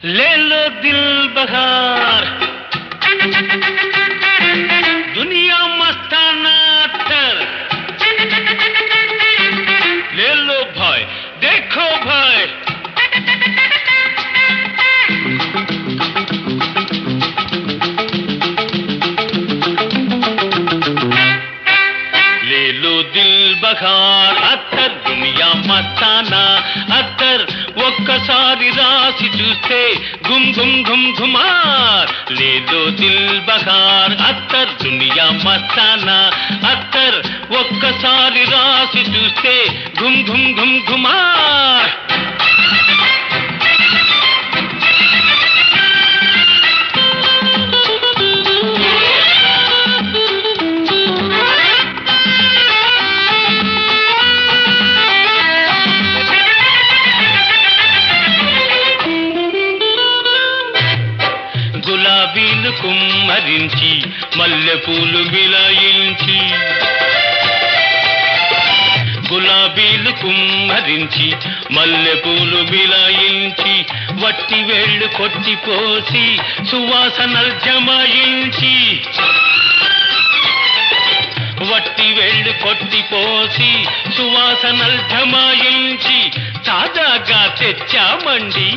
ले लो दिल बहार दुनिया मस्ताना अत्तर ले लो भाई देखो भाई ले लो दिल बहार अत्तर दुनिया मस्ताना अत्तर ఒక్కసారి రాసి చూస్తే గుమ్ గుమ్ గుమ్ గుమార్ లేదో దిల్ బహార్ అత్తర్ దునియా మస్తానా అత్తర్ ఒక్కసారి రాసి చూస్తే గుమ్ గుమ్ గుమ్ గుమార్ గులాబీలు కుమ్మరించి మల్లెపూలు విలయించి గులాబీలు కుమ్మరించి మల్లెపూలు విలయించి వట్టి వేళ్ళు కొట్టిపోసి సువాసనలు జమాయించి వట్టి వేళ్ళు కొట్టిపోసి సువాసనలు జమాయించి తాజాగా తెచ్చామండి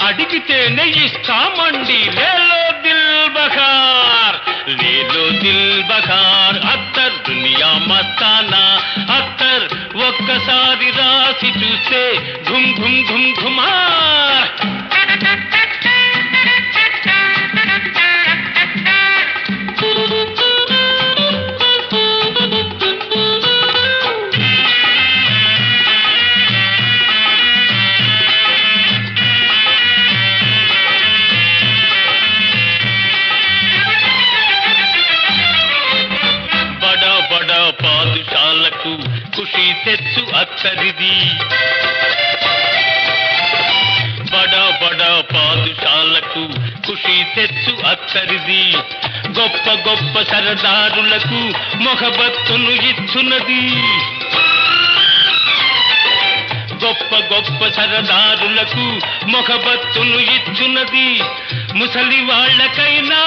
అడిగితేనే ఇస్తామండి లేలో దిల్ బహార్ లేలో దిల్ బహార్ అత్తర్ దునియా మస్తానా అత్తర్ ఒక్కసారి రాసి చూస్తే ఘుమ్ ఘుమ్ ఘుమ్ ఘుమార్ పాదుషాలకు ఖుషి తెచ్చు అత్తరిది బడా బడా పాదుషాలకు ఖుషి తెచ్చు అత్తరిది గొప్ప గొప్ప సరదారులకు మొహబత్తును ఇచ్చున్నది గొప్ప గొప్ప సరదారులకు మొహబత్తును ఇచ్చున్నది ముసలి వాళ్ళకైనా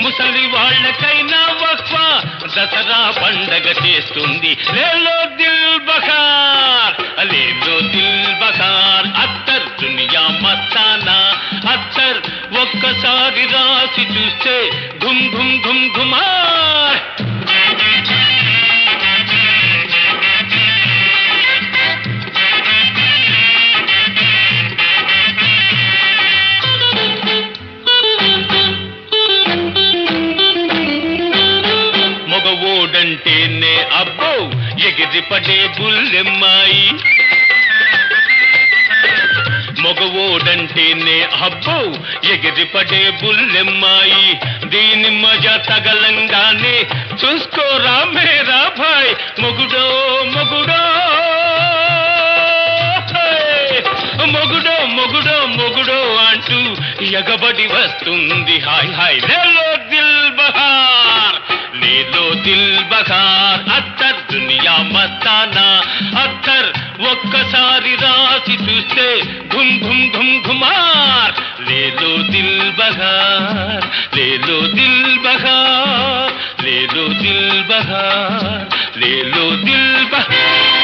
ముసలి వాళ్ళకైనా వక్ఫా దసరా పండగ చేస్తుంది లేలో దిల్ బహార్ లేలో దిల్ బహార్ అత్తర్ దునియా మస్తానా అత్తర్ ఒక్కసారి రాసి చూస్తే ఘుమ్ ఘుమ్ ఘుమ్ ఘుమార్ మగవోడంటేనే అబ్బో ఎగిరిపడే బుల్లెమ్మాయి మగవోడంటేనే అబ్బో ఎగిరిపడే బుల్లెమ్మాయి దీని మజా తగలంగానే చూసుకోరా మేరా భాయ్ మొగుడో మొగుడో మొగుడో మొగుడో మొగుడో అంటూ ఎగబడి వస్తుంది హాయ్ హాయ్ లేలో దిల్ బహార్ లేలో దిల్ బహార్ అత్తర్ దునియా మస్తానా అత్తర్ ఒక్కసారి రాసి చూస్తే ఘుమ్ ఘుమ్ ఘుమ్ ఘుమార్ లేలో దిల్ బహార్ లేలో దిల్ బహార్ లేలో దిల్ బహార్ లేలో దిల్ బహార్